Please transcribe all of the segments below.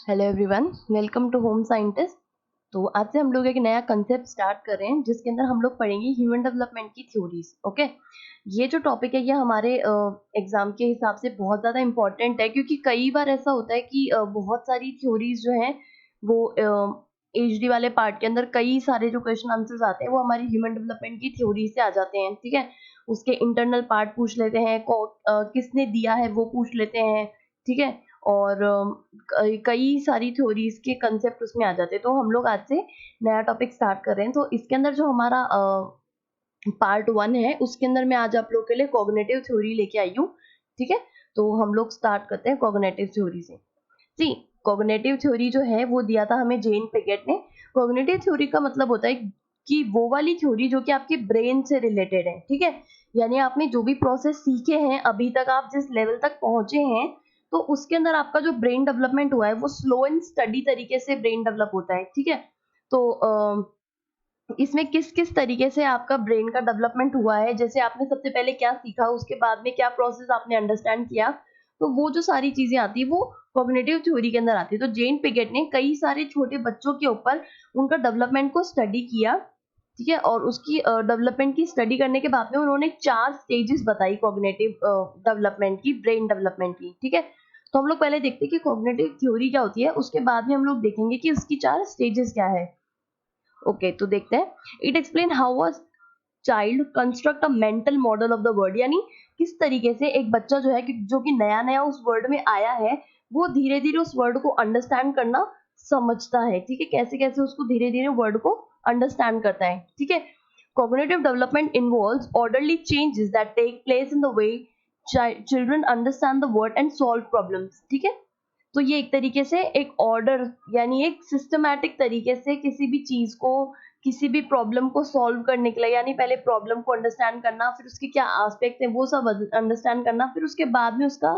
Hello everyone, welcome to home scientist. तो आज से हम लोग एक नया कंसेप्ट स्टार्ट कर रहे हैं जिसके अंदर हम लोग पढ़ेंगे ह्यूमन डेवलपमेंट की थ्योरीज। ओके, ये जो टॉपिक है ये हमारे एग्जाम के हिसाब से बहुत ज़्यादा इम्पोर्टेंट है, क्योंकि कई बार ऐसा होता है कि बहुत सारी थ्योरीज जो हैं वो एचडी वाले पार्ट के अंदर कई सारे जो क्वेश्चन आंसर्स आते हैं वो हमारी ह्यूमन डेवलपमेंट की थ्योरी से आ जाते हैं। ठीक है, उसके इंटरनल पार्ट पूछ लेते हैं, किसने दिया है वो पूछ लेते हैं। ठीक है, और कई सारी थ्योरीज के कंसेप्ट उसमें आ जाते हैं। तो हम लोग आज से नया टॉपिक स्टार्ट कर रहे हैं। तो इसके अंदर जो हमारा पार्ट 1 है उसके अंदर मैं आज आप लोग के लिए कॉग्निटिव थ्योरी लेके आई हूँ। ठीक है, तो हम लोग स्टार्ट करते हैं कॉग्निटिव थ्योरी से। सी, कॉग्निटिव थ्योरी जो है वो दिया था हमें जेन पिगेट ने। कॉग्निटिव थ्योरी का मतलब होता है कि वो वाली थ्योरी जो कि आपके ब्रेन से रिलेटेड है। ठीक है, यानी आपने जो भी प्रोसेस सीखे हैं, अभी तक आप जिस लेवल तक पहुंचे हैं, तो उसके अंदर आपका जो ब्रेन डेवलपमेंट हुआ है वो स्लो एंड स्टडी तरीके से ब्रेन डेवलप होता है। ठीक है, तो इसमें किस किस तरीके से आपका ब्रेन का डेवलपमेंट हुआ है, जैसे आपने सबसे पहले क्या सीखा, उसके बाद में क्या प्रोसेस आपने अंडरस्टैंड किया, तो वो जो सारी चीजें आती है वो कॉग्निटिव थ्योरी के अंदर आती है। तो जेन पिगेट ने कई सारे छोटे बच्चों के ऊपर उनका डेवलपमेंट को स्टडी किया। ठीक है, और उसकी डेवलपमेंट की स्टडी करने के बाद में उन्होंने 4 स्टेजेस बताई कॉग्निटिव डेवलपमेंट की, ब्रेन डेवलपमेंट की। ठीक है, तो हम लोग पहले देखते हैं कि कॉग्निटिव थ्योरी क्या होती है, उसके बाद में हम लोग देखेंगे कि उसकी 4 स्टेजेस क्या है। ओके, तो देखते हैं। It explain how a child construct a mental model of the word, यानी किस तरीके से एक बच्चा जो है जो कि नया नया उस वर्ड में आया है, वो धीरे धीरे उस वर्ड को अंडरस्टैंड करना समझता है। ठीक है, कैसे कैसे उसको धीरे धीरे वर्ड को अंडरस्टैंड करता है। ठीक है, cognitive development involves orderly changes that take place in the way children understand the word and solve problems। ठीक है, तो ये एक तरीके से एक ऑर्डर, यानी एक सिस्टमैटिक तरीके से किसी भी चीज को, किसी भी प्रॉब्लम को सॉल्व करने के लिए, यानी पहले प्रॉब्लम को अंडरस्टैंड करना, फिर उसके क्या एस्पेक्ट हैं वो सब अंडरस्टैंड करना, फिर उसके बाद में उसका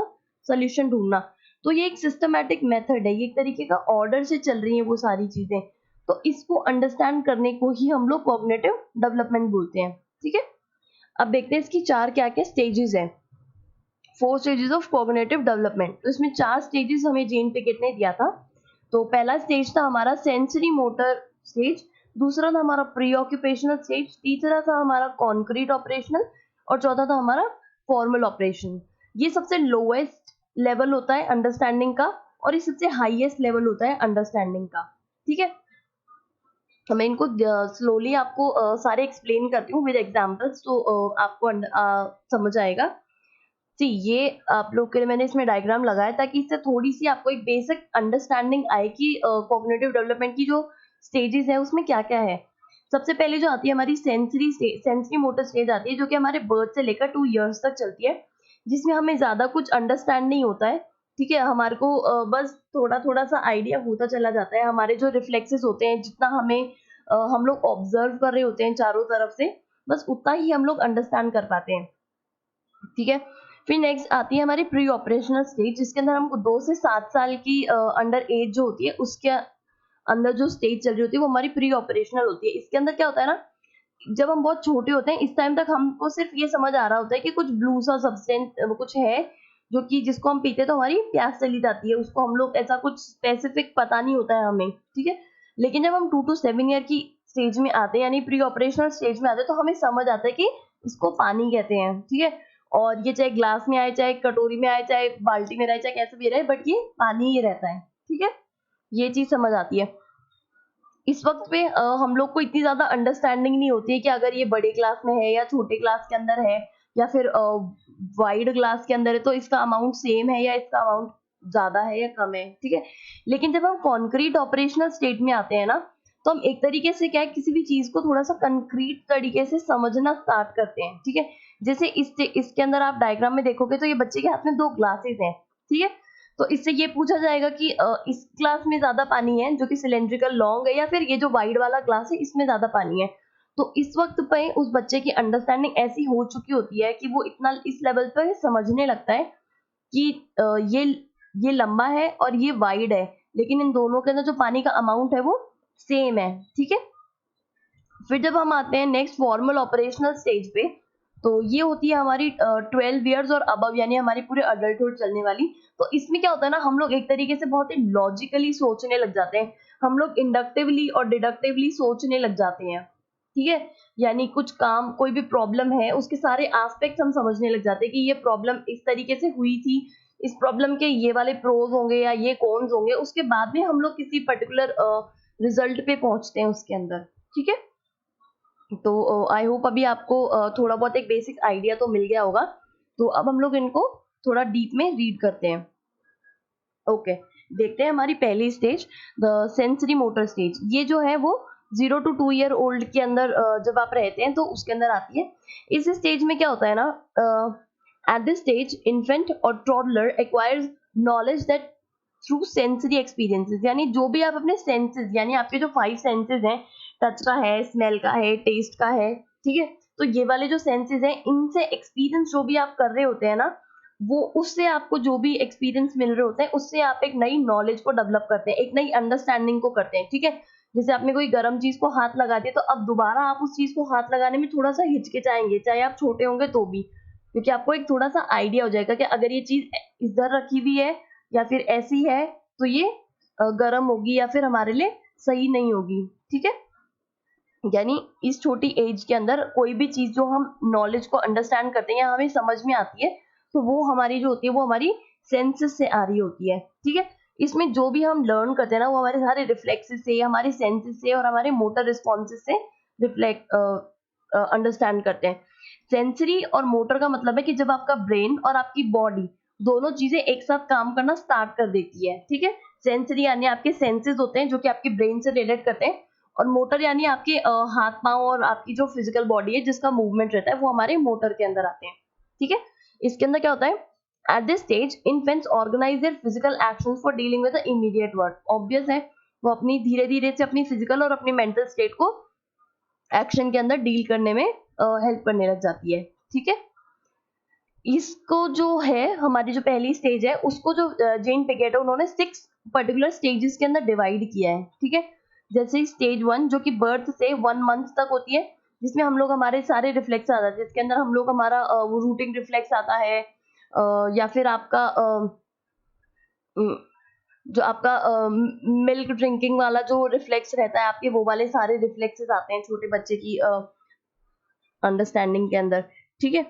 सोल्यूशन ढूंढना। तो ये एक सिस्टमैटिक मेथड है, ये एक तरीके का ऑर्डर से चल रही है वो सारी चीजें। तो इसको अंडरस्टैंड करने को ही हम लोग कॉग्निटिव डेवलपमेंट बोलते हैं। ठीक है, अब देखते हैं इसकी 4 क्या क्या स्टेजेस हैं। 4 स्टेजेस ऑफ कॉग्निटिव डेवलपमेंट। तो इसमें 4 स्टेजेस हमें जेन पिगेट ने दिया था। तो पहला स्टेज था हमारा सेंसरी मोटर स्टेज, दूसरा था हमारा प्री ऑक्यूपेशनल स्टेज, तीसरा था हमारा कॉन्क्रीट ऑपरेशनल, और चौथा था हमारा फॉर्मल ऑपरेशन। ये सबसे लोएस्ट लेवल होता है अंडरस्टैंडिंग का, और ये सबसे हाईएस्ट लेवल होता है अंडरस्टैंडिंग का। ठीक है, तो मैं इनको स्लोली आपको सारे एक्सप्लेन करती हूँ विद एग्जांपल्स, तो आपको समझ आएगा। जी, ये आप लोग के लिए मैंने इसमें डायग्राम लगाया ताकि इससे थोड़ी-सी आपको एक बेसिक अंडरस्टैंडिंग आए कि कॉग्निटिव डेवलपमेंट की जो स्टेजेस है उसमें क्या-क्या है। सबसे पहले जो आती है हमारी सेंसरी मोटर स्टेज आती है, जो कि हमारे बर्थ से लेकर 2 इयर्स तक चलती है, जिसमें हमें ज़्यादा कुछ अंडरस्टैंड नहीं होता है। ठीक है, हमारे को बस थोड़ा-थोड़ा सा आइडिया होता चला जाता है। हमारे जो रिफ्लेक्सेस होते हैं, जितना हमें हम लोग ऑब्जर्व कर रहे होते हैं चारों तरफ से, बस उतना ही हम लोग अंडरस्टैंड कर पाते हैं। ठीक है, फिर नेक्स्ट आती है हमारी प्री ऑपरेशनल स्टेज, जिसके अंदर हम 2 से 7 साल की अंडर एज जो होती है उसके अंदर जो स्टेज चल रही होती है वो हमारी प्री ऑपरेशनल होती है। इसके अंदर क्या होता है ना, जब हम बहुत छोटे होते हैं इस टाइम तक हमको सिर्फ ये समझ आ रहा होता है कि कुछ ब्लू सा सब्सटेंस कुछ है, जो कि जिसको हम पीते तो हमारी प्यास चली जाती है, उसको हम लोग ऐसा कुछ स्पेसिफिक पता नहीं होता है हमें। ठीक है, लेकिन जब हम 2 टू 7 ईयर की स्टेज में आते हैं, यानी प्री ऑपरेशनल स्टेज में आते हैं, तो हमें समझ आता है कि इसको पानी कहते हैं। ठीक है, और ये चाहे ग्लास में आए, चाहे कटोरी में आए, चाहे बाल्टी में रहे, चाहे कैसे भी रहे, बट ये पानी ही रहता है। ठीक है, ये चीज समझ आती है। इस वक्त पे हम लोग को इतनी ज्यादा अंडरस्टैंडिंग नहीं होती है कि अगर ये बड़े क्लास में है या छोटे क्लास के अंदर है, या फिर वाइड क्लास के अंदर है, तो इसका अमाउंट सेम है या इसका अमाउंट ज्यादा है या कम है। ठीक है, लेकिन जब हम कॉन्क्रीट ऑपरेशनल स्टेट में आते हैं ना, तो हम एक तरीके से क्या है, किसी भी चीज को थोड़ा सा कंक्रीट तरीके से समझना स्टार्ट करते हैं। ठीक है, जैसे इसके अंदर आप डायग्राम में देखोगे तो ये बच्चे के हाथ में 2 ग्लासेस हैं। ठीक है, तो इससे ये पूछा जाएगा कि इस ग्लास में ज्यादा पानी है जो कि सिलेंड्रिकल लॉन्ग है, या फिर ये जो वाइड वाला ग्लास है इसमें ज्यादा पानी है। तो इस वक्त पे उस बच्चे की अंडरस्टैंडिंग ऐसी हो चुकी होती है कि वो इतना इस लेवल पर समझने लगता है कि ये लंबा है और ये वाइड है, लेकिन इन दोनों के अंदर जो पानी का अमाउंट है वो सेम है। ठीक है, फिर जब हम आते हैं नेक्स्ट फॉर्मल ऑपरेशनल स्टेज पे, तो ये होती है हमारी 12 इयर्स और अबव, यानी हमारी पूरे अडल्टहुड चलने वाली। तो इसमें क्या होता है ना, हम लोग एक तरीके से बहुत ही लॉजिकली सोचने लग जाते हैं, हम लोग इंडक्टिवली और डिडक्टिवली सोचने लग जाते हैं, ठीक है। यानी कुछ काम, कोई भी प्रॉब्लम है, उसके सारे एस्पेक्ट्स हम समझने लग जाते हैं कि ये प्रॉब्लम इस तरीके से हुई थी, इस प्रॉब्लम के ये वाले प्रोज होंगे या ये कॉन्स होंगे, उसके बाद में हम लोग किसी पर्टिकुलर रिजल्ट पे पहुंचते हैं उसके अंदर, ठीक है। तो आई होप अभी आपको थोड़ा बहुत एक बेसिक आइडिया तो मिल गया होगा। तो अब हम लोग इनको थोड़ा डीप में रीड करते हैं। ओके, देखते हैं हमारी पहली stage, the sensory motor stage. ये जो है वो 0 to 2 ईयर ओल्ड के अंदर जब आप रहते हैं तो उसके अंदर आती है। इस स्टेज में क्या होता है ना, एट दिस स्टेज इन्फेंट और toddler acquires knowledge that through sensory experiences, यानी जो भी आप अपने सेंसेस, यानी आपके जो 5 सेंसेस हैं, टच का है, स्मेल का है, टेस्ट का है, ठीक है। तो ये वाले जो सेंसेस हैं, इनसे एक्सपीरियंस जो भी आप कर रहे होते हैं ना, वो उससे आपको जो भी एक्सपीरियंस मिल रहे होते हैं, उससे आप एक नई नॉलेज को डेवलप करते हैं, एक नई अंडरस्टैंडिंग को करते हैं, ठीक है। जैसे आपने कोई गर्म चीज को हाथ लगा दिया, तो अब दोबारा आप उस चीज को हाथ लगाने में थोड़ा सा हिचकिचाएंगे, चाहे आप छोटे होंगे तो भी, क्योंकि आपको एक थोड़ा सा आइडिया हो जाएगा कि अगर ये चीज इधर रखी हुई है या फिर ऐसी है, तो ये गर्म होगी या फिर हमारे लिए सही नहीं होगी, ठीक है। यानी इस छोटी एज के अंदर कोई भी चीज जो हम नॉलेज को अंडरस्टैंड करते हैं या हमें समझ में आती है, तो वो हमारी जो होती है वो हमारी सेंसेस से आ रही होती है, ठीक है। इसमें जो भी हम लर्न करते हैं ना, वो हमारे सारे रिफ्लेक्सेस से, हमारे सेंसेस से और हमारे मोटर रिस्पॉन्सेस से रिफ्लेक्ट अंडरस्टैंड करते हैं। सेंसरी और मोटर का मतलब है कि जब आपका ब्रेन और आपकी बॉडी दोनों चीजें एक साथ काम करना स्टार्ट कर देती है, ठीक है। सेंसरी यानी आपके सेंसेस होते हैं जो कि आपके ब्रेन से रिलेट करते हैं, और मोटर यानी आपके हाथ पांव और आपकी जो फिजिकल बॉडी है जिसका मूवमेंट रहता है, वो हमारे मोटर के अंदर आते हैं, ठीक है। इसके अंदर क्या होता है, at this stage infants organize their physical actions for dealing with the immediate world. Obvious है, वो अपनी धीरे धीरे से अपनी फिजिकल और अपनी मेंटल स्टेट को एक्शन के अंदर डील करने में हेल्प करने लग जाती है, ठीक है। इसको जो है, हमारी जो पहली स्टेज है, उसको जो जेन पिगेट है, उन्होंने 6 पर्टिकुलर स्टेजेस के अंदर डिवाइड किया है, ठीक है। जैसे स्टेज 1 जो कि बर्थ से 1 मंथ तक होती है, जिसमें हम लोग हमारे सारे रिफ्लेक्स आ जाते हैं, जिसके अंदर हम लोग हमारा वो रूटिंग रिफ्लेक्स आता है, या फिर आपका जो आपका मिल्क ड्रिंकिंग वाला जो रिफ्लेक्स रहता है आपके, वो वाले सारे रिफ्लेक्सेस आते हैं छोटे बच्चे की अंडरस्टैंडिंग के अंदर, ठीक है।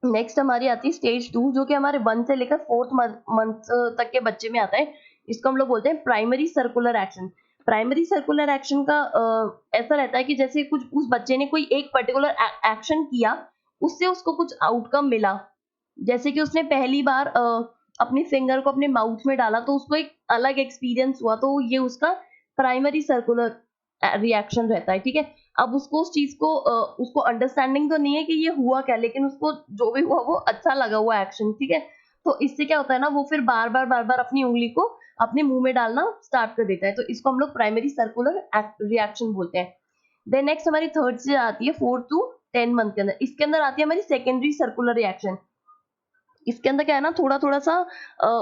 नेक्स्ट हमारी आती है स्टेज 2, जो कि हमारे 1 से लेकर 4th मंथ तक के बच्चे में आता है। इसको हम लोग बोलते हैं primary circular action. Primary circular action का ऐसा रहता है कि जैसे कुछ उस बच्चे ने कोई एक पर्टिकुलर एक्शन किया, उससे उसको कुछ आउटकम मिला। जैसे कि उसने पहली बार अपनी फिंगर को अपने माउथ में डाला, तो उसको एक अलग एक्सपीरियंस हुआ, तो ये उसका प्राइमरी सर्कुलर रिएक्शन रहता है, ठीक है। अब उसको उस चीज को उसको अंडरस्टैंडिंग तो नहीं है कि ये हुआ क्या, लेकिन उसको जो भी हुआ वो अच्छा लगा हुआ एक्शन, ठीक है। तो इससे क्या होता है ना, वो फिर बार बार अपनी उंगली को अपने मुंह में डालना स्टार्ट कर देता है, तो इसको हम लोग प्राइमरी सर्कुलर रिएक्शन बोलते हैं। देन नेक्स्ट हमारी थर्ड से आती है 4 to 10 मंथ के अंदर। इसके अंदर आती है हमारी सेकेंडरी सर्कुलर रिएक्शन। इसके अंदर क्या है ना, थोड़ा थोड़ा सा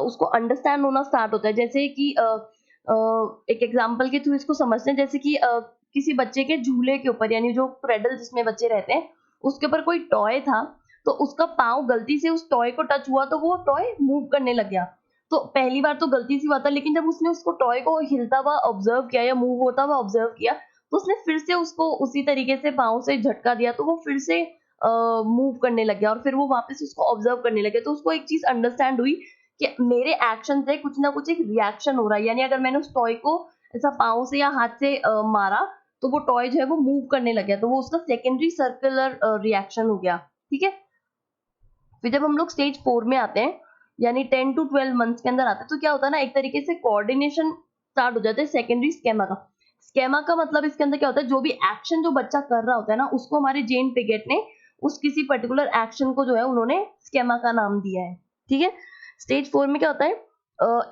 उसको अंडरस्टैंड होना स्टार्ट होता है। जैसे कि एक एग्जांपल के थ्रू इसको समझते हैं, जैसे कि किसी बच्चे के झूले के ऊपर, यानी जो क्रेडल जिसमें बच्चे रहते हैं, उसके ऊपर कोई टॉय था, तो उसका पाँव गलती से उस टॉय को टच हुआ, तो वो टॉय मूव करने लग गया। तो पहली बार तो गलती से हुआ था, लेकिन जब उसने उसको टॉय को हिलता हुआ ऑब्जर्व किया या मूव होता हुआ ऑब्जर्व किया, तो उसने फिर से उसको उसी तरीके से पाँव से झटका दिया, तो वो फिर से मूव करने लग गया, और फिर वो वापस उसको ऑब्जर्व करने लगे। तो उसको एक चीज अंडरस्टैंड हुई कि मेरे एक्शन से कुछ ना कुछ एक रिएक्शन हो रहा है, यानी अगर मैंने उस टॉय को ऐसा पाँव से या हाथ से मारा, तो वो टॉय जो है वो मूव करने लग गया, तो वो उसका सेकेंडरी सर्कुलर रिएक्शन हो गया, ठीक है। फिर जब हम लोग स्टेज 4 में आते हैं, यानी 10 to 12 मंथ्स के अंदर आते हैं, तो क्या होता है ना, एक तरीके से कोऑर्डिनेशन स्टार्ट हो जाता है सेकेंडरी स्केमा का। स्केमा का मतलब इसके अंदर क्या होता है, जो भी एक्शन जो बच्चा कर रहा होता है ना, उसको हमारे जेन पिगेट ने उस किसी पर्टिकुलर एक्शन को जो है उन्होंने स्केमा का नाम दिया है, ठीक है। स्टेज 4 में क्या होता है,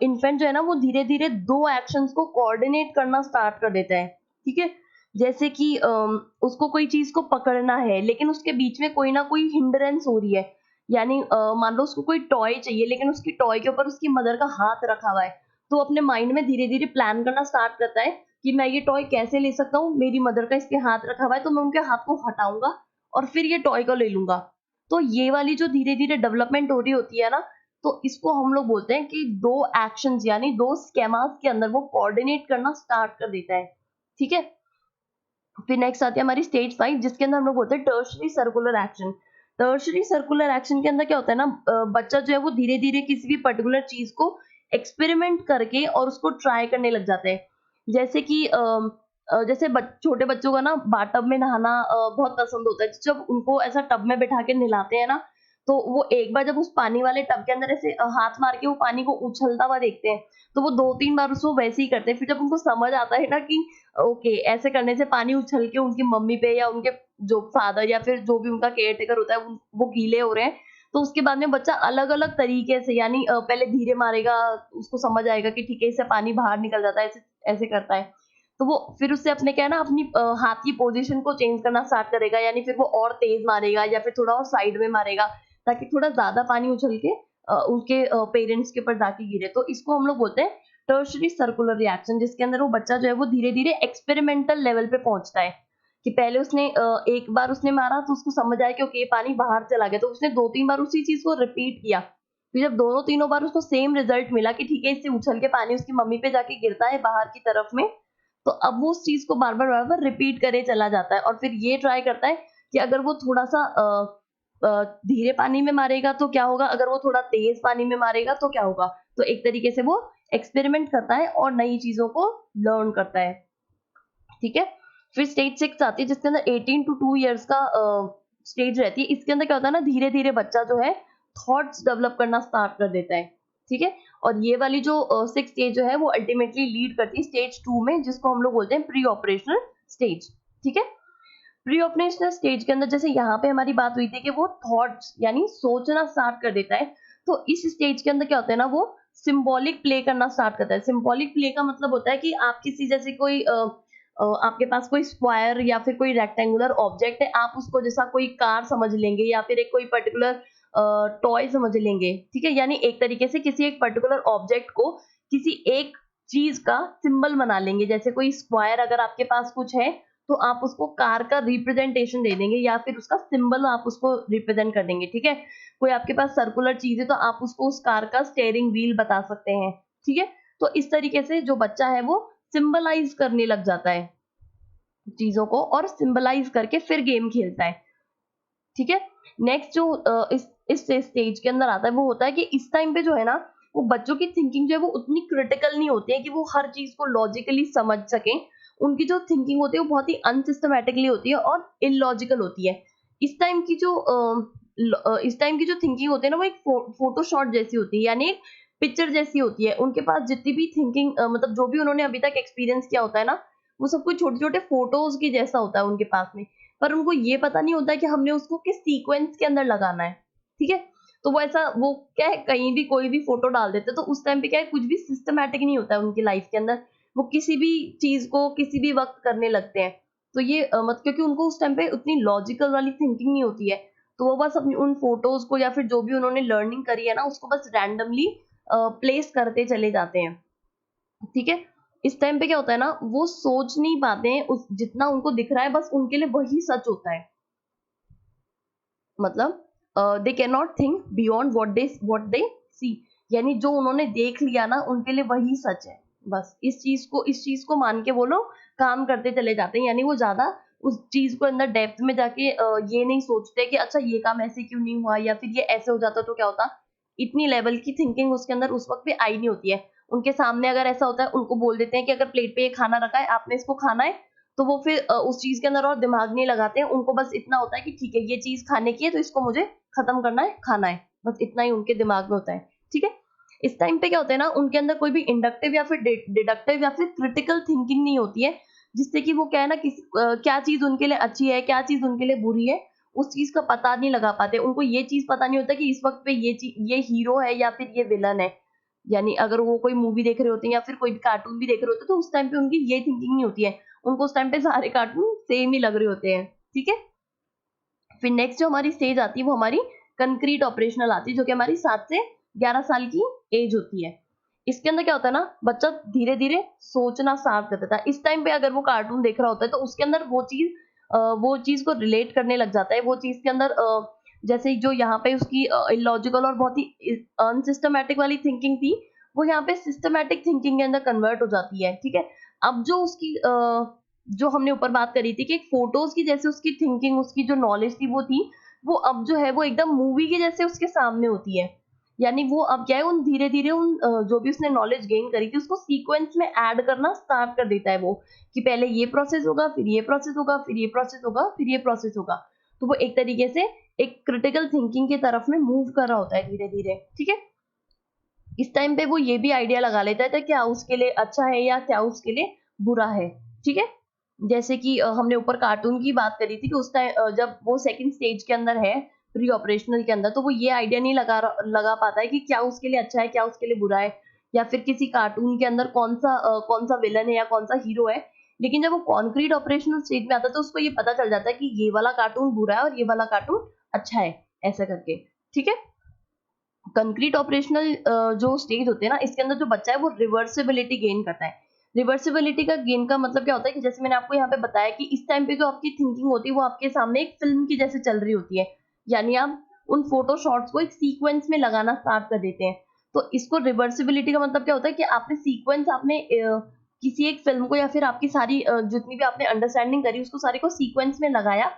इन्फेंट जो है ना, वो धीरे धीरे 2 एक्शंस को कोऑर्डिनेट करना स्टार्ट कर देता है, ठीक है। जैसे कि उसको कोई चीज को पकड़ना है, लेकिन उसके बीच में कोई ना कोई हिंड्रेंस हो रही है, यानी मान लो उसको कोई टॉय चाहिए, लेकिन उसकी टॉय के ऊपर उसकी मदर का हाथ रखा हुआ है, तो अपने माइंड में धीरे धीरे प्लान करना स्टार्ट करता है कि मैं ये टॉय कैसे ले सकता हूँ, मेरी मदर का इस पे हाथ रखा हुआ है, तो मैं उनके हाथ को हटाऊंगा और फिर ये टॉय को ले लूंगा। तो ये वाली जो धीरे धीरे डेवलपमेंट हो रही होती है ना, तो इसको हम लोग बोलते हैं कि दो एक्शंस यानी दो स्केमास के अंदर वो कोऑर्डिनेट करना स्टार्ट कर देता है। ठीक है, फिर नेक्स्ट आती है हमारी स्टेज 5, जिसके अंदर हम लोग बोलते हैं tertiary circular action. Tertiary circular action के अंदर क्या होता है ना, बच्चा जो है वो धीरे धीरे किसी भी पर्टिकुलर चीज को एक्सपेरिमेंट करके और उसको ट्राई करने लग जाते हैं। जैसे कि जैसे छोटे बच्चों का ना बाथटब में नहाना बहुत पसंद होता है। जब उनको ऐसा टब में बैठा के नहलाते हैं ना, तो वो एक बार जब उस पानी वाले टब के अंदर ऐसे हाथ मार के वो पानी को उछलता हुआ देखते हैं, तो वो 2-3 बार उसको वैसे ही करते हैं। फिर जब उनको समझ आता है ना कि ओके, ऐसे करने से पानी उछल के उनकी मम्मी पे या उनके जो फादर या फिर जो भी उनका केयर टेकर होता है वो गीले हो रहे हैं, तो उसके बाद में बच्चा अलग-अलग तरीके से यानी पहले धीरे मारेगा, उसको समझ आएगा कि ठीक है इससे पानी बाहर निकल जाता है, ऐसे ऐसे करता है। तो वो फिर उससे अपने क्या है ना अपनी हाथ की पोजीशन को चेंज करना स्टार्ट करेगा, यानी फिर वो और तेज मारेगा या फिर थोड़ा और साइड में मारेगा, ताकि थोड़ा ज़्यादा पानी उछल के उनके पेरेंट्स के ऊपर जाके गिरे। तो इसको हम लोग बोलते हैं टर्शरी सर्कुलर रिएक्शन, जिसके अंदर वो बच्चा जो है वो धीरे-धीरे एक्सपेरिमेंटल लेवल पे पहुँचता है। कि पहले उसने एक बार उसने मारा तो उसको समझ आया कि ओके ये पानी बाहर चला गया, तो उसने 2-3 बार उसी चीज़ को रिपीट किया। फिर जब दोनों तीनों बार उसको सेम रिजल्ट मिला कि ठीक है इससे उछल के पानी उसकी मम्मी पे जाके गिरता है बाहर की तरफ में, तो अब वो उस चीज़ को बार-बार रिपीट करे चला जाता है और फिर ये ट्राई करता है कि अगर वो थोड़ा-सा धीरे पानी में मारेगा तो क्या होगा, अगर वो थोड़ा तेज पानी में मारेगा तो क्या होगा। तो एक तरीके से वो एक्सपेरिमेंट करता है और नई चीज़ों को लर्न करता है। ठीक है? फिर स्टेज 6 आती है, जिसके अंदर 18 टू 2 इयर्स का स्टेज रहती है। इसके अंदर क्या होता है ना, धीरे-धीरे बच्चा जो है थॉट्स डेवलप करना स्टार्ट कर देता है। ठीक है? और ये वाली जो 6 स्टेज जो है वो अल्टीमेटली लीड करती है स्टेज 2 में, जिसको हम लोग बोलते हैं प्री ऑपरेशनल स्टेज। ठीक है? प्री ऑपरेशनल स्टेज के अंदर जैसे यहाँ पे हमारी बात हुई थी कि वो थॉट्स यानी सोचना स्टार्ट कर देता है, तो इस स्टेज के अंदर क्या होता है ना, वो सिंबॉलिक प्ले करना स्टार्ट करता है। सिंबॉलिक प्ले का मतलब होता है कि आप किसी जैसे कोई आपके पास कोई स्क्वायर या फिर कोई रेक्टेंगुलर ऑब्जेक्ट है, आप उसको जैसा कोई कार समझ लेंगे या फिर एक कोई पर्टिकुलर टॉय समझ लेंगे। ठीक है, यानी एक तरीके से किसी एक पर्टिकुलर ऑब्जेक्ट को किसी एक चीज का सिंबल बना लेंगे। जैसे कोई स्क्वायर अगर आपके पास कुछ है, तो आप उसको कार का रिप्रेजेंटेशन दे देंगे या फिर उसका सिंबल आप उसको रिप्रेजेंट कर देंगे। ठीक है, कोई आपके पास सर्कुलर चीज है तो आप उसको उस कार का स्टीयरिंग व्हील बता सकते हैं। ठीक है, तो इस तरीके से जो बच्चा है वो सिंबलाइज करने लग जाता है चीजों को और सिंबलाइज करके फिर गेम खेलता है। ठीक है, नेक्स्ट जो इस स्टेज के अंदर आता है वो होता है कि इस टाइम पे जो है ना, वो बच्चों की थिंकिंग जो है वो उतनी क्रिटिकल नहीं होती है कि वो हर चीज को लॉजिकली समझ सकें। उनकी जो थिंकिंग होती है वो बहुत ही अनसिस्टमैटिकली होती है और इलॉजिकल होती है। इस टाइम की जो इस टाइम की जो थिंकिंग होती है ना, वो एक फोटोशॉट जैसी होती है, यानी एक पिक्चर जैसी होती है। उनके पास जितनी भी थिंकिंग मतलब जो भी उन्होंने अभी तक एक्सपीरियंस किया होता है ना, वो सब कुछ छोटे छोटे फोटोज की जैसा होता है उनके पास में। पर उनको ये पता नहीं होता है कि हमने उसको किस सीक्वेंस के अंदर लगाना है। ठीक है, तो वो ऐसा वो क्या है, कहीं भी कोई भी फोटो डाल देते हैं, तो उस टाइम पे क्या है, कुछ भी सिस्टमैटिक नहीं होता है उनकी लाइफ के अंदर। वो किसी भी चीज को किसी भी वक्त करने लगते हैं। तो ये मत क्योंकि उनको उस टाइम पे उतनी लॉजिकल वाली थिंकिंग नहीं होती है, तो वो बस अपनी उन फोटोज को या फिर जो भी उन्होंने लर्निंग करी है ना, उसको बस रैंडमली प्लेस करते चले जाते हैं। ठीक है, इस टाइम पे क्या होता है ना, वो सोच नहीं पाते हैं उस जितना उनको दिख रहा है, बस उनके लिए वही सच होता है। मतलब they can not think beyond what they see, यानी जो उन्होंने देख लिया ना उनके लिए वही सच है। बस इस चीज को मान के वो लोग काम करते चले जाते हैं, यानी वो ज्यादा उस चीज को अंदर डेप्थ में जाके ये नहीं सोचते कि अच्छा ये काम ऐसे क्यों नहीं हुआ या फिर ये ऐसे हो जाता तो क्या होता। इतनी लेवल की थिंकिंग उसके अंदर उस वक्त पे आई नहीं होती है। उनके सामने अगर ऐसा होता है, उनको बोल देते हैं कि अगर प्लेट पे ये खाना रखा है आपने इसको खाना है, तो वो फिर उस चीज के अंदर और दिमाग नहीं लगाते हैं। उनको बस इतना होता है कि ठीक है ये चीज खाने की है तो इसको मुझे खत्म करना है, खाना है, बस इतना ही उनके दिमाग में होता है। ठीक है, इस टाइम पे क्या होता है ना, उनके अंदर कोई भी इंडक्टिव या फिर डिडक्टिव या फिर क्रिटिकल थिंकिंग नहीं होती है, जिससे कि वो क्या है ना क्या चीज उनके लिए अच्छी है, क्या चीज उनके लिए बुरी है, उस चीज का पता नहीं लगा पाते। उनको ये चीज पता नहीं होता कि इस वक्त पे ये हीरो है या फिर ये विलन है। यानी अगर वो कोई मूवी देख रहे होते हैं या फिर कोई भी कार्टून भी देख रहे होते हैं, तो उस टाइम पे उनकी ये थिंकिंग नहीं होती है। उनको उस टाइम पे सारे कार्टून सेम ही लग रहे होते हैं। ठीक है, फिर नेक्स्ट जो हमारी स्टेज आती है वो हमारी कंक्रीट ऑपरेशनल आती है, जो कि हमारी 7 से 11 साल की एज होती है। इसके अंदर क्या होता है ना, बच्चा धीरे धीरे सोचना स्टार्ट कर देता है। इस टाइम पे अगर वो कार्टून देख रहा होता है तो उसके अंदर वो चीज वो चीज को रिलेट करने लग जाता है। वो चीज के अंदर जैसे जो यहाँ पे उसकी इलॉजिकल और बहुत ही अनसिस्टमैटिक वाली थिंकिंग थी, वो यहाँ पे सिस्टमैटिक थिंकिंग के अंदर कन्वर्ट हो जाती है। ठीक है, अब जो उसकी जो हमने ऊपर बात करी थी कि फोटोज की जैसे उसकी थिंकिंग, उसकी जो नॉलेज थी वो अब जो है वो एकदम मूवी के जैसे उसके सामने होती है। यानी वो अब क्या है, उन धीरे धीरे उन जो भी उसने नॉलेज गेन करी थी उसको सीक्वेंस में ऐड करना स्टार्ट कर देता है वो, कि पहले ये प्रोसेस होगा, फिर ये प्रोसेस होगा, फिर ये प्रोसेस होगा, फिर ये प्रोसेस होगा। तो वो एक तरीके से एक क्रिटिकल थिंकिंग की तरफ में मूव कर रहा होता है धीरे धीरे। ठीक है, इस टाइम पे वो ये भी आइडिया लगा लेता है क्या उसके लिए अच्छा है या क्या उसके लिए बुरा है। ठीक है, जैसे कि हमने ऊपर कार्टून की बात करी थी कि उस टाइम जब वो सेकंड स्टेज के अंदर है, प्री ऑपरेशनल के अंदर, तो वो ये आइडिया नहीं लगा पाता है कि क्या उसके लिए अच्छा है, क्या उसके लिए बुरा है, या फिर किसी कार्टून के अंदर कौन सा विलन है या कौन सा हीरो है। लेकिन जब वो कॉन्क्रीट ऑपरेशनल स्टेज में आता है तो उसको ये पता चल जाता है कि ये वाला कार्टून बुरा है और ये वाला कार्टून अच्छा है, ऐसा करके। ठीक है, कंक्रीट ऑपरेशनल जो स्टेज होते हैं ना, इसके अंदर जो बच्चा है वो रिवर्सिबिलिटी गेन करता है। रिवर्सिबिलिटी का गेन का मतलब क्या होता है कि जैसे मैंने आपको यहाँ पे बताया कि इस टाइम पे जो आपकी थिंकिंग होती है वो आपके सामने एक फिल्म की जैसे चल रही होती है, यानी आप उन फोटो शॉट्स को एक सीक्वेंस में लगाना स्टार्ट कर देते हैं। तो इसको रिवर्सिबिलिटी का मतलब क्या होता है कि आपने सीक्वेंस, आपने किसी एक फिल्म को या फिर आपकी सारी जितनी भी आपने अंडरस्टैंडिंग करी उसको सारी को सीक्वेंस में लगाया,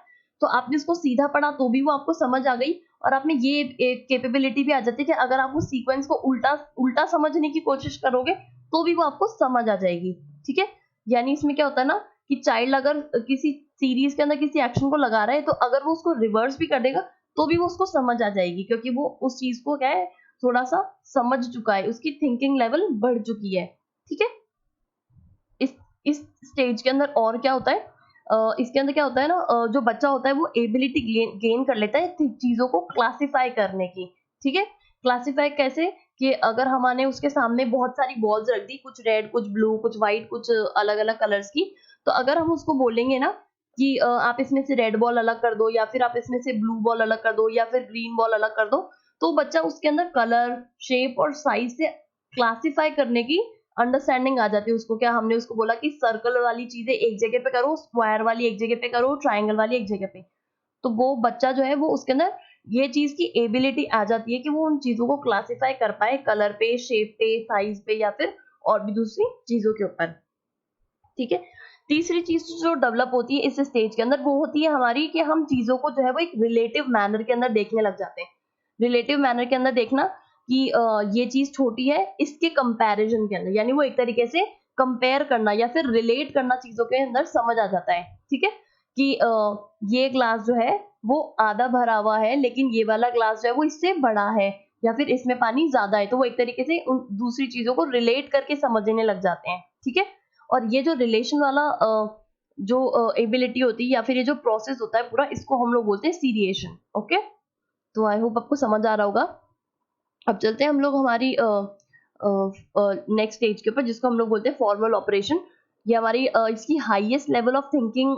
तो आपने उसको सीधा पढ़ा तो भी वो आपको समझ आ गई, और आप में ये एक कैपेबिलिटी भी आ जाती है कि अगर आप उस सीक्वेंस को उल्टा उल्टा समझने की कोशिश करोगे तो भी वो आपको समझ आ जाएगी। ठीक है, यानी इसमें क्या होता है ना कि चाइल्ड अगर किसी सीरीज के अंदर किसी एक्शन को लगा रहा है तो अगर वो उसको रिवर्स भी कर देगा तो भी वो उसको समझ आ जाएगी, क्योंकि वो उस चीज को क्या है, थोड़ा सा समझ चुका है, उसकी थिंकिंग लेवल बढ़ चुकी है। ठीक है, इस इस स्टेज के अंदर और क्या होता है, इसके अंदर क्या होता है ना, जो बच्चा होता है वो एबिलिटी गेन कर लेता है चीजों को क्लासिफाई करने की। ठीक है, क्लासिफाई कैसे, कि अगर हमने उसके सामने बहुत सारी बॉल्स रख दी, कुछ रेड, कुछ ब्लू, कुछ व्हाइट, कुछ अलग अलग कलर्स की, तो अगर हम उसको बोलेंगे ना कि आप इसमें से रेड बॉल अलग कर दो, या फिर आप इसमें से ब्लू बॉल अलग कर दो, या फिर ग्रीन बॉल अलग कर दो, तो बच्चा उसके अंदर कलर, शेप और साइज से क्लासिफाई करने की अंडरस्टैंडिंग आ जाती है उसको। क्या हमने उसको बोला कि सर्कल वाली चीजें एक जगह पे करो, स्क्वायर वाली एक जगह पे करो, ट्रायंगल वाली एक जगह पे, तो वो बच्चा जो है वो उसके अंदर ये चीज की एबिलिटी आ जाती है कि वो उन चीजों को क्लासिफाई कर पाए कलर पे, शेप पे, साइज पे, या फिर और भी दूसरी चीजों के ऊपर। ठीक है, तीसरी चीज जो डेवलप होती है इस स्टेज के अंदर वो होती है हमारी कि हम चीजों को जो है वो एक रिलेटिव मैनर के अंदर देखने लग जाते हैं। रिलेटिव मैनर के अंदर देखना कि ये चीज छोटी है इसके कंपैरिजन के अंदर, यानी वो एक तरीके से कंपेयर करना या फिर रिलेट करना चीजों के अंदर समझ आ जाता है। ठीक है, कि ये ग्लास जो है वो आधा भरा हुआ है, लेकिन ये वाला ग्लास जो है वो इससे बड़ा है, या फिर इसमें पानी ज्यादा है, तो वो एक तरीके से उन दूसरी चीजों को रिलेट करके समझने लग जाते हैं। ठीक है, और ये जो रिलेशन वाला जो एबिलिटी होती है या फिर ये जो प्रोसेस होता है पूरा, इसको हम लोग बोलते हैं सीरिएशन। ओके, तो आई होप आपको समझ आ रहा होगा। अब चलते हैं हम लोग हमारी नेक्स्ट स्टेज के ऊपर, जिसको हम लोग बोलते हैं फॉर्मल ऑपरेशन। ये हमारी इसकी हाईएस्ट लेवल ऑफ थिंकिंग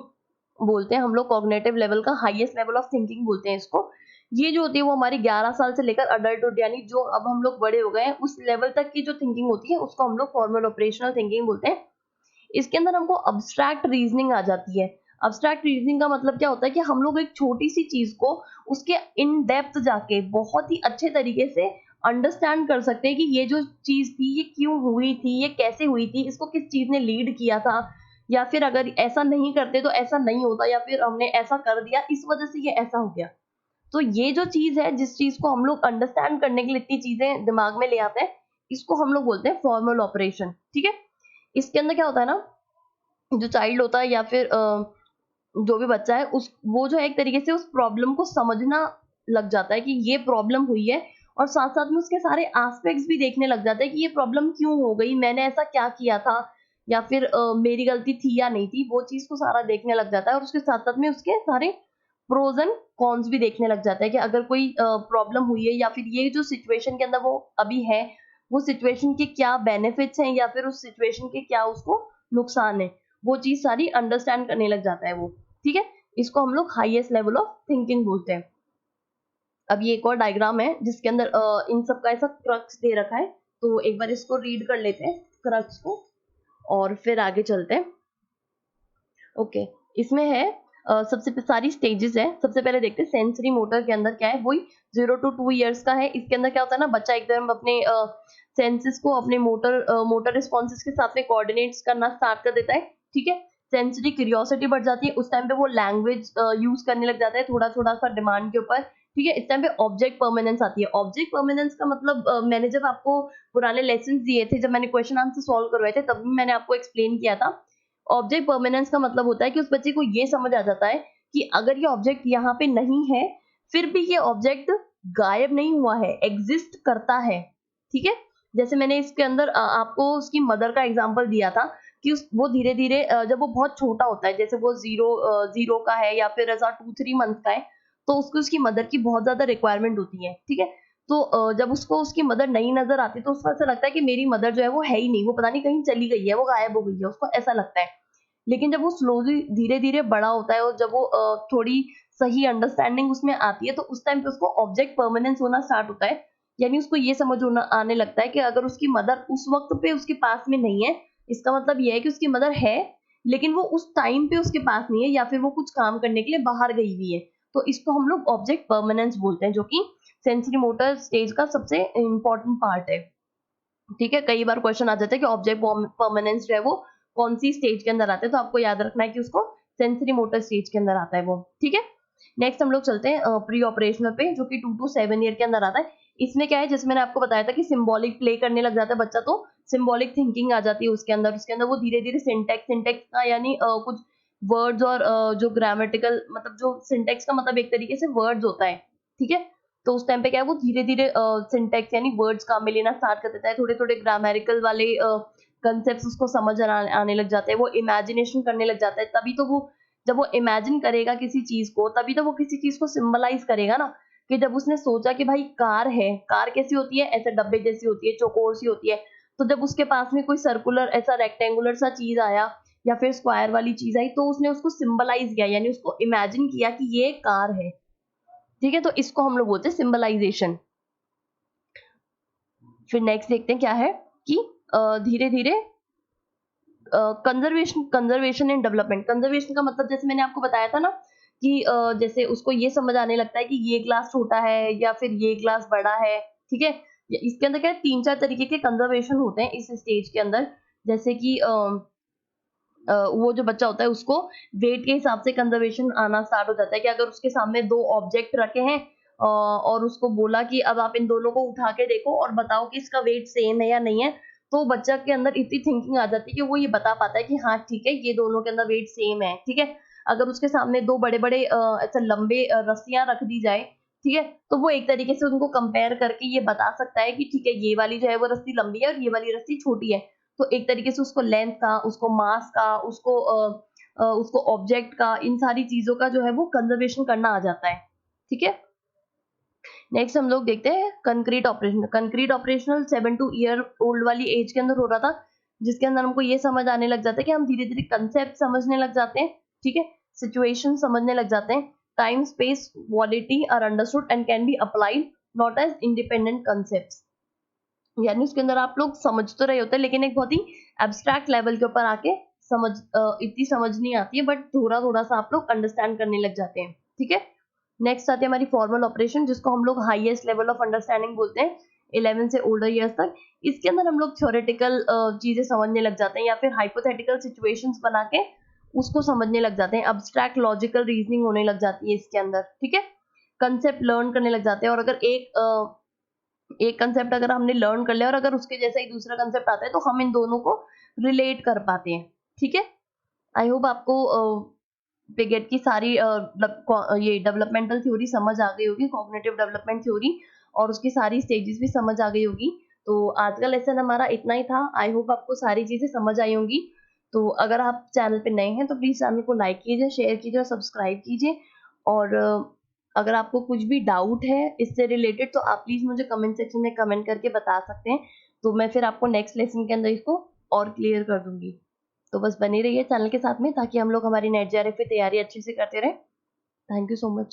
बोलते हैं हम लोग, कॉग्निटिव लेवल का हाईएस्ट लेवल ऑफ थिंकिंग बोलते हैं इसको। ये जो होती है वो हमारी 11 साल से लेकर अडल्टहुड, यानी जो अब हम लोग बड़े हो गए हैं उस लेवल तक की जो थिंकिंग होती है उसको हम लोग फॉर्मल ऑपरेशनल थिंकिंग बोलते हैं। इसके अंदर हमको अब्स्ट्रैक्ट रीजनिंग आ जाती है। अब्स्ट्रैक्ट रीजनिंग का मतलब क्या होता है कि हम लोग एक छोटी सी चीज को उसके इन डेप्थ जाके बहुत ही अच्छे तरीके से अंडरस्टैंड कर सकते हैं कि ये जो चीज थी ये क्यों हुई थी, ये कैसे हुई थी, इसको किस चीज ने लीड किया था, या फिर अगर ऐसा नहीं करते तो ऐसा नहीं होता, या फिर हमने ऐसा कर दिया इस वजह से ये ऐसा हो गया। तो ये जो चीज है, जिस चीज को हम लोग अंडरस्टैंड करने के लिए इतनी चीजें दिमाग में ले आते हैं, इसको हम लोग बोलते हैं फॉर्मल ऑपरेशन। ठीक है, इसके अंदर क्या होता है ना, जो चाइल्ड होता है या फिर जो भी बच्चा है उस वो जो है एक तरीके से उस प्रॉब्लम को समझना लग जाता है कि ये प्रॉब्लम हुई है, और साथ साथ में उसके सारे एस्पेक्ट्स भी देखने लग जाता है कि ये प्रॉब्लम क्यों हो गई, मैंने ऐसा क्या किया था, या फिर मेरी गलती थी या नहीं थी, वो चीज को सारा देखने लग जाता है। और उसके साथ साथ में उसके सारे प्रोज एंड कॉन्स भी देखने लग जाता है कि अगर कोई प्रॉब्लम हुई है या फिर ये जो सिचुएशन के अंदर वो अभी है, वो सिचुएशन के क्या बेनिफिट्स हैं या फिर उस सिचुएशन के क्या उसको नुकसान है, वो चीज सारी अंडरस्टैंड करने लग जाता है वो। ठीक है, इसको हम लोग हाईएस्ट लेवल ऑफ थिंकिंग बोलते हैं। अब ये एक और डायग्राम है जिसके अंदर इन सब का ऐसा क्रक्स दे रखा है, तो एक बार इसको रीड कर लेते हैं क्रक्स को और फिर आगे चलते हैं। ओके, इसमें है सबसे सारी स्टेजेस है। सबसे पहले देखते हैं सेंसरी मोटर के अंदर क्या है, वही 0 to 2 इयर्स का है। इसके अंदर क्या होता है ना, बच्चा एकदम अपने सेंसेस को अपने मोटर रिस्पॉन्सेस के साथ में कोऑर्डिनेट्स करना स्टार्ट कर देता है, ठीक है। सेंसरी क्यूरियोसिटी बढ़ जाती है, उस टाइम पे वो लैंग्वेज यूज करने लग जाता है थोड़ा थोड़ा सा डिमांड के ऊपर, ठीक है। इस टाइम पे ऑब्जेक्ट परमानेंस आती है। ऑब्जेक्ट परमानेंस का मतलब मैंने जब आपको पुराने लेसन दिए थे, जब मैंने क्वेश्चन आंसर सॉल्व करवाए थे, तब भी मैंने आपको एक्सप्लेन किया था। ऑब्जेक्ट परमानेंस का मतलब होता है कि उस बच्चे को ये समझ आ जाता है कि अगर ये ऑब्जेक्ट यहाँ पे नहीं है, फिर भी ये ऑब्जेक्ट गायब नहीं हुआ है, एग्जिस्ट करता है, ठीक है। जैसे मैंने इसके अंदर आपको उसकी मदर का एग्जांपल दिया था कि वो धीरे धीरे जब वो बहुत छोटा होता है, जैसे वो जीरो का है या फिर ऐसा 2-3 मंथ का है, तो उसको उसकी मदर की बहुत ज्यादा रिक्वायरमेंट होती है, ठीक है। तो जब उसको उसकी मदर नहीं नजर आती, तो उसको ऐसा लगता है कि मेरी मदर जो है वो है ही नहीं, वो पता नहीं कहीं चली गई है, वो गायब हो गई है, उसको ऐसा लगता है। लेकिन जब वो स्लोली धीरे धीरे बड़ा होता है और जब वो थोड़ी सही अंडरस्टैंडिंग उसमें आती है, तो उस टाइम पे उसको ऑब्जेक्ट परमानेंस होना स्टार्ट होता है। यानी उसको ये समझ होना आने लगता है कि अगर उसकी मदर उस वक्त पे उसके पास में नहीं है, इसका मतलब ये है कि उसकी मदर है, लेकिन वो उस टाइम पे उसके पास नहीं है, या फिर वो कुछ काम करने के लिए बाहर गई हुई है। तो इसको हम लोग ऑब्जेक्ट परमानेंस बोलते हैं, जो कि सेंसरी मोटर स्टेज का सबसे इंपॉर्टेंट पार्ट है, ठीक है। कई बार क्वेश्चन आ जाता है कि ऑब्जेक्ट परमानेंस जो है वो कौन सी स्टेज के अंदर आता है, तो आपको याद रखना है कि उसको सेंसरी मोटर स्टेज के अंदर आता है वो, ठीक है। नेक्स्ट हम लोग चलते हैं प्री ऑपरेशनल पे, जो कि 2 to 7 ईयर के अंदर आता है। इसमें क्या है, जैसे मैंने आपको बताया था कि सिंबॉलिक प्ले करने लग जाता है बच्चा, तो सिंबॉलिक थिंकिंग आ जाती है उसके अंदर वो धीरे धीरे सिंटेक्स का यानी कुछ वर्ड्स और जो ग्रामेटिकल मतलब जो सिंटेक्स का मतलब एक तरीके से वर्ड्स होता है, ठीक है। तो उस टाइम पे क्या है, वो धीरे धीरे सिंटेक्स यानी वर्ड्स काम में लेना स्टार्ट कर देता है, थोड़े थोड़े ग्रामेरिकल वाले कंसेप्ट उसको समझ आने लग जाते हैं, वो इमेजिनेशन करने लग जाता है। तभी तो वो जब वो इमेजिन करेगा किसी चीज को, तभी तो वो किसी चीज को सिंबलाइज करेगा ना। कि जब उसने सोचा कि भाई कार है, कार कैसी होती है, ऐसे डब्बे जैसी होती है, चौकोर सी होती है। तो जब उसके पास में कोई सर्कुलर ऐसा रेक्टेंगुलर सा चीज आया या फिर स्क्वायर वाली चीज आई, तो उसने उसको सिंबलाइज किया, यानी उसको इमेजिन किया कि ये कार है, ठीक है। तो इसको हम लोग बोलते हैं सिंबलाइजेशन। फिर नेक्स्ट देखते हैं क्या है कि धीरे धीरे कंजर्वेशन एंड डेवलपमेंट। कंजर्वेशन का मतलब जैसे मैंने आपको बताया था ना कि जैसे उसको ये समझ आने लगता है कि ये ग्लास छोटा है या फिर ये ग्लास बड़ा है, ठीक है। इसके अंदर क्या है, 3-4 तरीके के कंजर्वेशन होते हैं इस स्टेज के अंदर। जैसे कि वो जो बच्चा होता है उसको वेट के हिसाब से कंजर्वेशन आना स्टार्ट हो जाता है, कि अगर उसके सामने 2 ऑब्जेक्ट रखे हैं और उसको बोला कि अब आप इन दोनों को उठा के देखो और बताओ कि इसका वेट सेम है या नहीं है, तो बच्चा के अंदर इतनी थिंकिंग आ जाती है कि वो ये बता पाता है कि हाँ ठीक है, ये दोनों के अंदर वेट सेम है, ठीक है। अगर उसके सामने 2 बड़े-बड़े ऐसे लंबे रस्सियाँ रख दी जाए, ठीक है, तो वो एक तरीके से उनको कंपेयर करके ये बता सकता है कि ठीक है, ये वाली जो है वो रस्सी लंबी है और ये वाली रस्सी छोटी है। तो एक तरीके से उसको लेंथ का, उसको मास का, उसको ऑब्जेक्ट का, इन सारी चीज़ों का जो है वो कंजर्वेशन करना आ जाता है, ठीक है। नेक्स्ट हम लोग देखते हैं concrete operation. Concrete operational 7 year old वाली एज के अंदर हो रहा था, जिसके अंदर हमको ये समझ आने लग जाता है कि हम धीरे धीरे कंसेप्ट समझने लग जाते हैं, ठीक है। सिचुएशन समझने लग जाते हैं। Time space quality are understood and can be applied not as independent concept. यानी उसके अंदर आप लोग समझ तो रहे होते हैं, लेकिन एक बहुत ही एब्स्ट्रैक्ट लेवल के ऊपर आके इतनी समझ नहीं आती है, बट थोड़ा थोड़ा सा आप लोग अंडरस्टैंड करने लग जाते हैं, ठीक है। नेक्स्ट आती है हमारी फॉर्मल ऑपरेशन, जिसको हम लोग हाईएस्ट लेवल ऑफ अंडरस्टैंडिंग बोलते हैं 11 से ओल्डर ईयर्स तक। इसके अंदर हम लोग थ्योरेटिकल चीजें समझने लग जाते हैं, या फिर हाइपोथेटिकल सिचुएशंस बना के उसको समझने लग जाते हैं। अब्स्ट्रैक्ट लॉजिकल रीजनिंग होने लग जाती है इसके अंदर, ठीक है। कंसेप्ट लर्न करने लग जाते हैं, और अगर एक कंसेप्ट अगर हमने लर्न कर लिया और अगर उसके जैसा ही दूसरा कंसेप्ट आता है, तो हम इन दोनों को रिलेट कर पाते हैं, ठीक है। आई होप आपको पिगेट की सारी ये डेवलपमेंटल थ्योरी समझ आ गई होगी, कॉग्निटिव डेवलपमेंट थ्योरी, और उसकी सारी स्टेजेस भी समझ आ गई होगी। तो आज का लेसन हमारा इतना ही था। आई होप आपको सारी चीजें समझ आई होंगी। तो अगर आप चैनल पे नए हैं तो प्लीज चैनल को लाइक कीजिए, शेयर कीजिए और सब्सक्राइब कीजिए। और अगर आपको कुछ भी डाउट है इससे रिलेटेड, तो आप प्लीज मुझे कमेंट सेक्शन में कमेंट करके बता सकते हैं, तो मैं फिर आपको नेक्स्ट लेसन के अंदर इसको और क्लियर कर दूंगी। तो बस बने रहिए चैनल के साथ में, ताकि हम लोग हमारी नेट जेआरएफ की तैयारी अच्छे से करते रहें। Thank you so much.